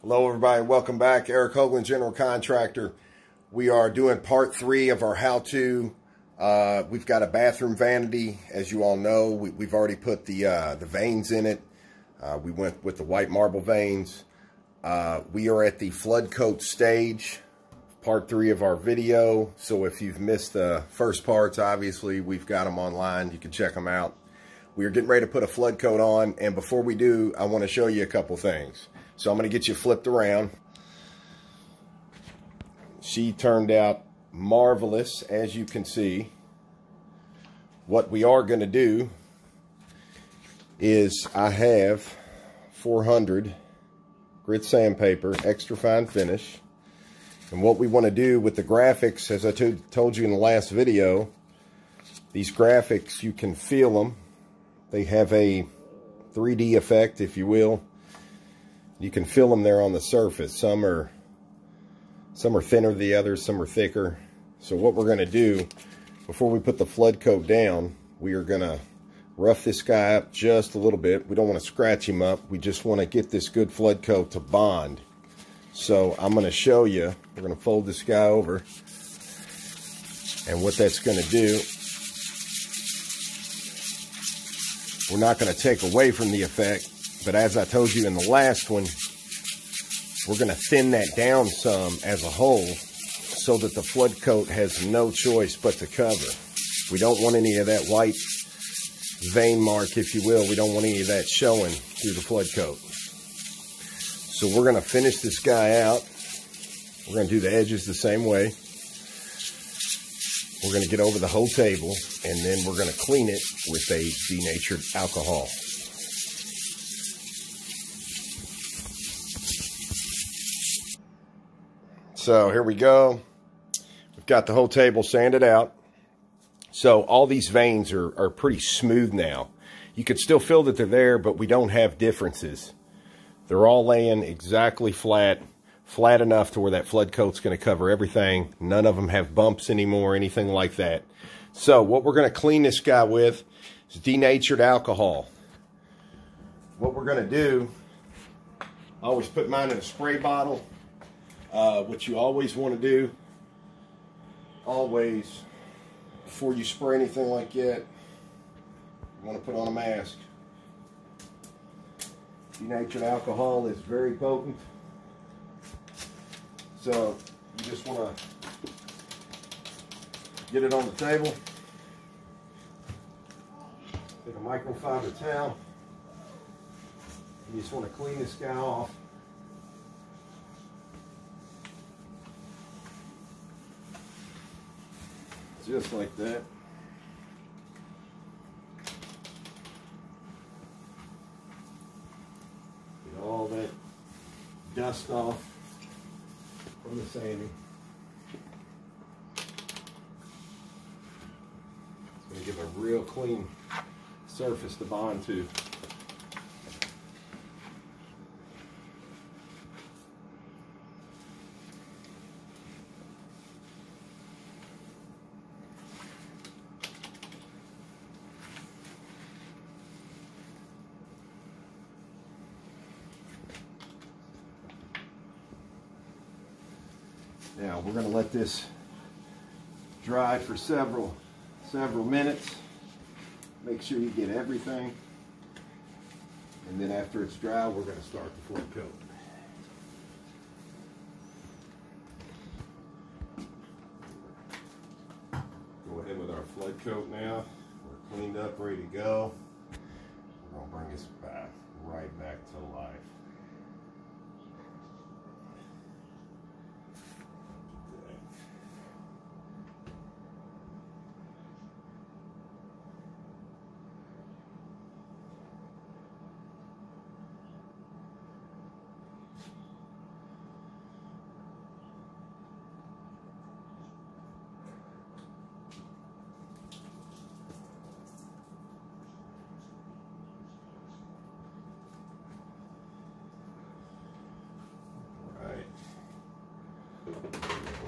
Hello everybody, welcome back. Eric Hoagland, General Contractor. We are doing part 3 of our how-to. We've got a bathroom vanity, as you all know. We've already put the vanes in it. We went with the white marble vanes. We are at the flood coat stage, part 3 of our video. So if you've missed the first parts, obviously we've got them online. You can check them out. We are getting ready to put a flood coat on, and before we do, I want to show you a couple things. So I'm going to get you flipped around. She turned out marvelous, as you can see. What we are going to do is I have 400 grit sandpaper, extra fine finish. And what we want to do with the graphics, as I told you in the last video, these graphics, you can feel them. They have a 3D effect, if you will. You can feel them there on the surface. Some are thinner than the others, some are thicker. So what we're going to do, before we put the flood coat down, we are going to rough this guy up just a little bit. We don't want to scratch him up. We just want to get this good flood coat to bond. So I'm going to show you. We're going to fold this guy over. And what that's going to do, we're not going to take away from the effect, but as I told you in the last one, we're going to thin that down some as a whole so that the flood coat has no choice but to cover. We don't want any of that white vein mark, if you will. We don't want any of that showing through the flood coat. So we're going to finish this guy out. We're going to do the edges the same way. We're going to get over the whole table, and then we're going to clean it with a denatured alcohol. So here we go. We've got the whole table sanded out. So all these veins are pretty smooth now. You could still feel that they're there, but we don't have differences. They're all laying exactly flat enough to where that flood coat's going to cover everything. None of them have bumps anymore, anything like that. So what we're going to clean this guy with is denatured alcohol. What we're going to do, I always put mine in a spray bottle. What you always want to do, always, before you spray anything like that, you want to put on a mask. Denatured alcohol is very potent. So you just want to get it on the table. Take a microfiber towel. You just want to clean this guy off. Just like that. Get all that dust off from the sanding. It's going to give a real clean surface to bond to. Now we're going to let this dry for several minutes. Make sure you get everything. And then after it's dry, we're going to start the flood coat. Go ahead with our flood coat now. We're cleaned up, ready to go. We're going to bring this back, right back to life.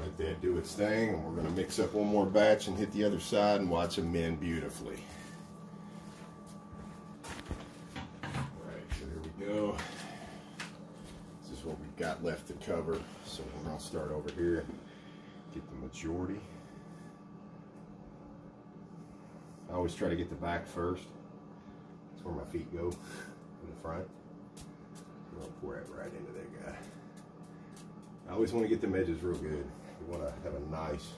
Let that do its thing, and we're going to mix up one more batch and hit the other side and watch them mend beautifully. Alright, so here we go. This is what we got left to cover. So we're going to start over here, get the majority. I always try to get the back first. That's where my feet go, in the front. I'm going to pour it right into that guy. I always want to get the edges real good. You want to have a nice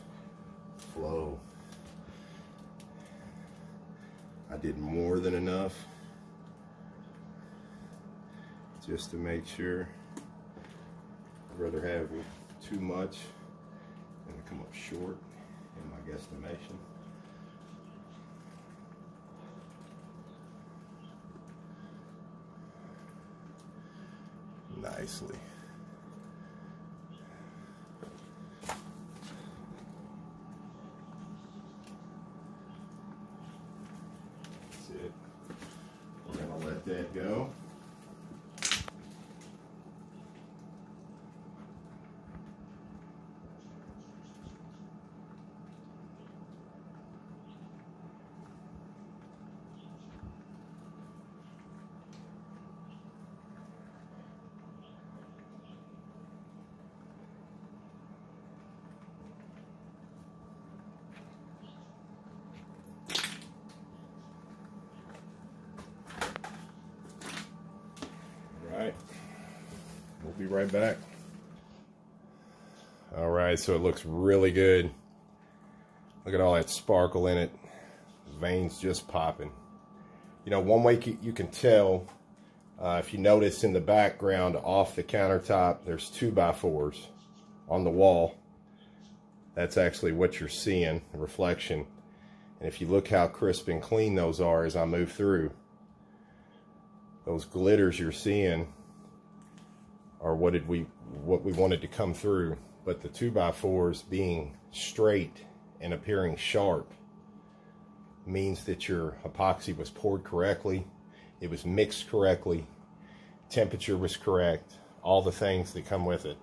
flow. I did more than enough just to make sure. I'd rather have too much than to come up short in my guesstimation. Nicely. That's it. We're going to let that go. Alright, we'll be right back. Alright, so it looks really good. Look at all that sparkle in it. Veins just popping. You know, one way you can tell, if you notice in the background off the countertop, there's 2x4s on the wall. That's actually what you're seeing, the reflection. And if you look how crisp and clean those are as I move through, those glitters you're seeing are what we wanted to come through. But the 2x4s being straight and appearing sharp means that your epoxy was poured correctly, it was mixed correctly, temperature was correct, all the things that come with it.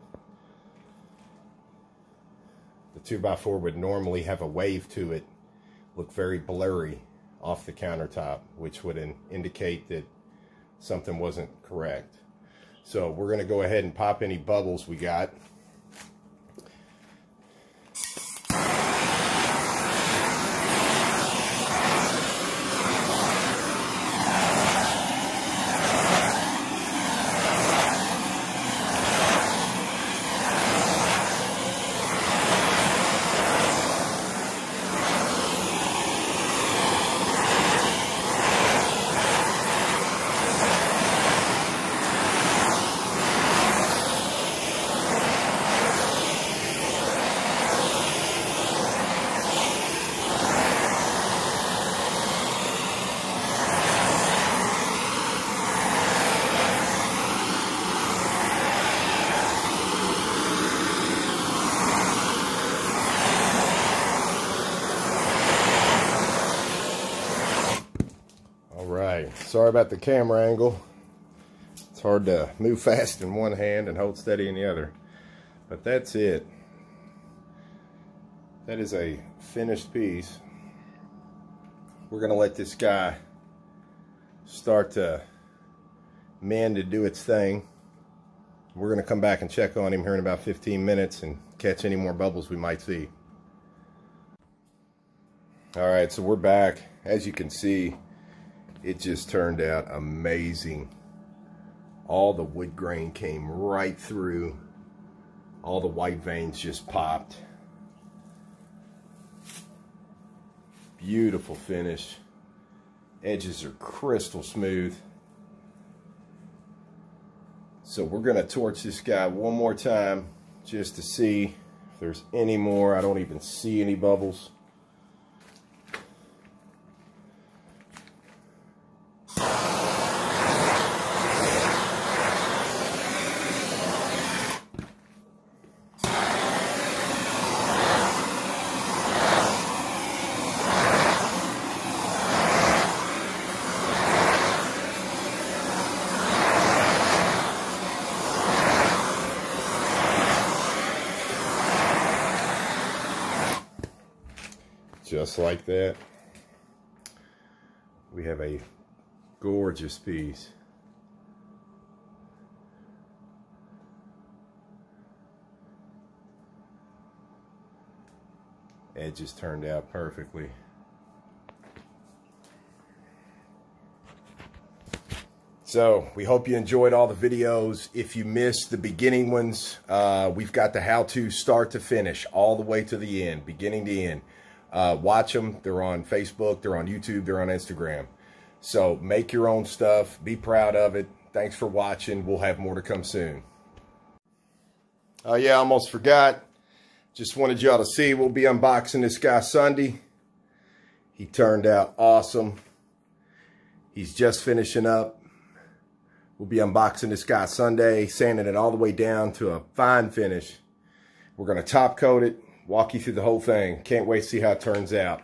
The 2x4 would normally have a wave to it, look very blurry off the countertop, which would indicate that something wasn't correct. So we're going to go ahead and pop any bubbles we got. Sorry about the camera angle. It's hard to move fast in one hand and hold steady in the other. But that's it. That is a finished piece. We're going to let this guy start to mend and do its thing. We're going to come back and check on him here in about 15 minutes and catch any more bubbles we might see. Alright, so we're back. As you can see, it just turned out amazing. All the wood grain came right through. All the white veins just popped. Beautiful finish. Edges are crystal smooth. So we're going to torch this guy one more time just to see if there's any more. I don't even see any bubbles. Just like that, we have a gorgeous piece. Edges turned out perfectly. So we hope you enjoyed all the videos. If you missed the beginning ones, we've got the how-to start to finish, all the way to the end, beginning to end. Watch them. They're on Facebook, they're on YouTube, they're on Instagram. So make your own stuff. Be proud of it. Thanks for watching. We'll have more to come soon. Oh yeah, I almost forgot. Just wanted y'all to see, we'll be unboxing this guy Sunday. He turned out awesome. He's just finishing up. We'll be unboxing this guy Sunday, sanding it all the way down to a fine finish. We're going to top coat it, walk you through the whole thing. Can't wait to see how it turns out.